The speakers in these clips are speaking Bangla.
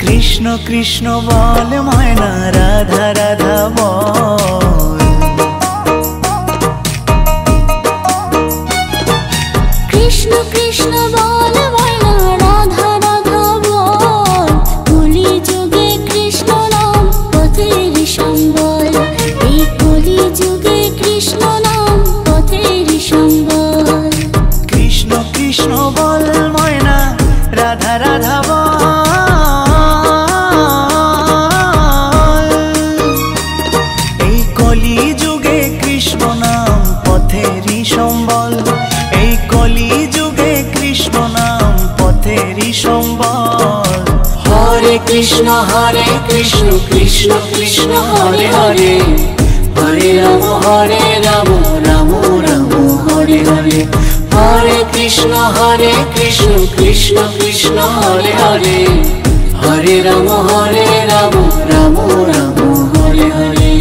कृष्ण कृष्ण बोल मयना राधा राधा बोल। कृष्ण कृष्ण बोल मयना राधा राधा बोल। कलि जुगे कृष्ण नाम पथेर सम्बल। এই কলি যুগে কৃষ্ণ নাম পথের সম্বল। कृष्ण कृष्ण बोल मयना राधा राधा बोल। এই কলি যুগে কৃষ্ণ নাম পথেরই সম্বল। এই কলি যুগে কৃষ্ণ নাম পথেরই সম্বল। হরে কৃষ্ণ কৃষ্ণ কৃষ্ণ হরে হরে। হরে রাম রাম রাম হরে হরে। হরে কৃষ্ণ কৃষ্ণ কৃষ্ণ হরে হরে। হরে রাম রাম রাম হরে হরে।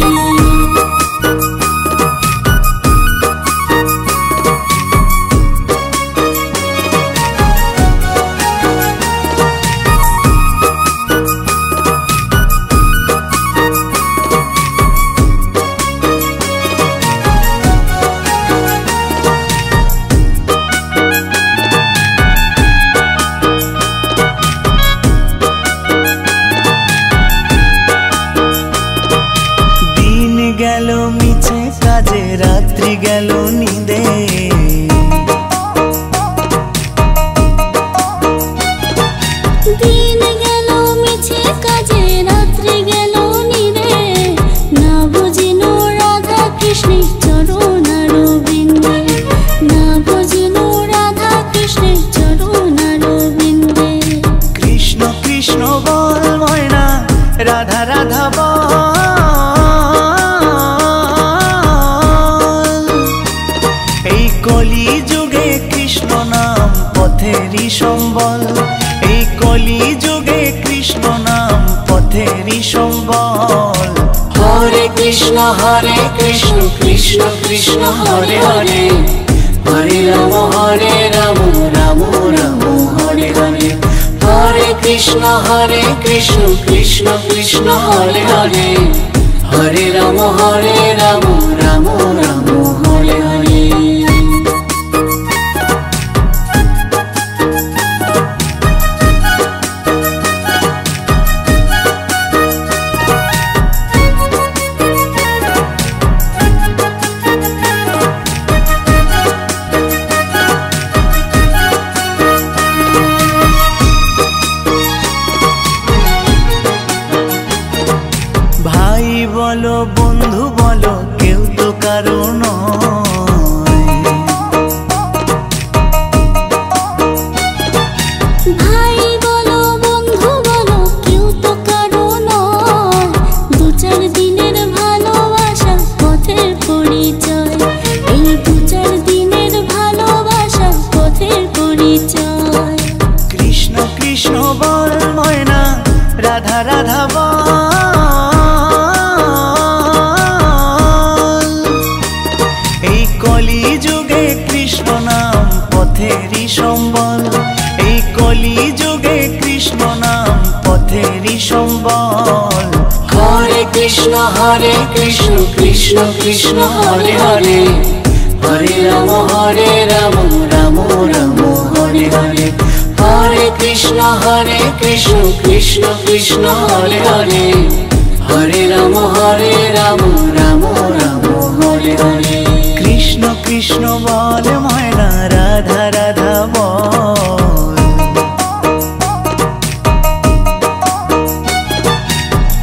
গেল মিছে কাজে রাত্রি গেল নিদে। দিন গেল মিছে কাজে রাত্রি গেল নিদে। না বুঝিনো রাধা কৃষ্ণের চরণ অরবিন্দে। না বুঝিনো রাধা কৃষ্ণের চরণ অরবিন্দে। কৃষ্ণ কৃষ্ণ বল ময়না রাধা রাধা বল। এই কলি যুগে কৃষ্ণ নাম পথেরই সম্বল। এই কলি যুগে কৃষ্ণ নাম পথেরই সম্বল। হরে কৃষ্ণ কৃষ্ণ কৃষ্ণ হরে হরে। হরে রাম রাম রাম হরে হরে। হরে কৃষ্ণ কৃষ্ণ কৃষ্ণ হরে হরে। হরে রাম রাম রাম হরে হরে। ভাই বলো বন্ধু বলো কেউ তো কারো নয়। ভাই বলো বন্ধু বলো কেউ তো কারো নয়। দু চার দিনের ভালোবাসা পথের পরিচয়। এই দু চার দিনের ভালোবাসা পথের পরিচয়। কৃষ্ণ কৃষ্ণ বল ময়না রাধা রাধা বল। এই কলি যুগে কৃষ্ণ নাম পথেরই সম্বল। এই কলি যুগে কৃষ্ণ নাম পথেরই সম্বল। হরে কৃষ্ণ কৃষ্ণ কৃষ্ণ হরে হরে। হরে রাম রাম রাম হরে হরে। হরে কৃষ্ণ কৃষ্ণ কৃষ্ণ হরে হরে। হরে রাম রাম রাম হরে হরে। কৃষ্ণ কৃষ্ণ বল ময়না রাধা রাধা বল।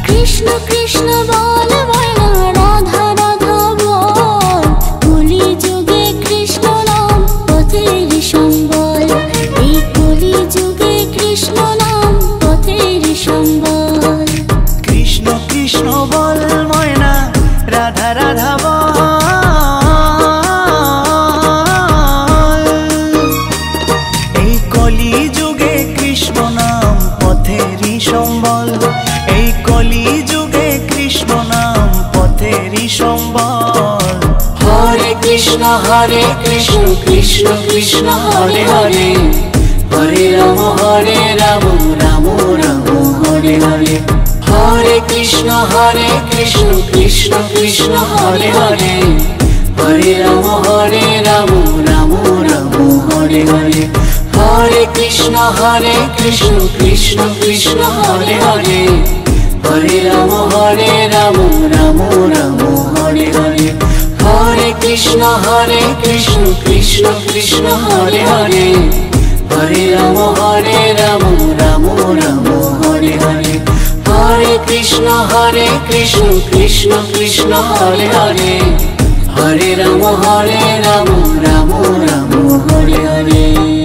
কৃষ্ণ কৃষ্ণ বল ময়না রাধা রাধা বল। কলি যুগে কৃষ্ণ নাম পথের সম্বল। এই কলি যুগে কৃষ্ণ নাম পথের সম্বল। কৃষ্ণ কৃষ্ণ বল ময়না রাধা রাধা বল। এই কলি যুগে কৃষ্ণ নাম পথেরই সম্বল। এই কলি যুগে কৃষ্ণ নাম পথেরই সম্বল। হরে কৃষ্ণ কৃষ্ণ কৃষ্ণ হরে হরে। হরে রাম রাম রাম হরে কৃষ্ণ কৃষ্ণ কৃষ্ণ হরে হরে হরে রাম রাম রাম হরে হরে হরে কৃষ্ণ কৃষ্ণ কৃষ্ণ হরে হরে হরে রাম রাম রাম হরে হরে হরে কৃষ্ণ কৃষ্ণ কৃষ্ণ হরে হরে হরে রাম রাম রাম হরে হরে হরে কৃষ্ণ কৃষ্ণ কৃষ্ণ হরে হরে হরে রাম রাম রাম হরে হরে।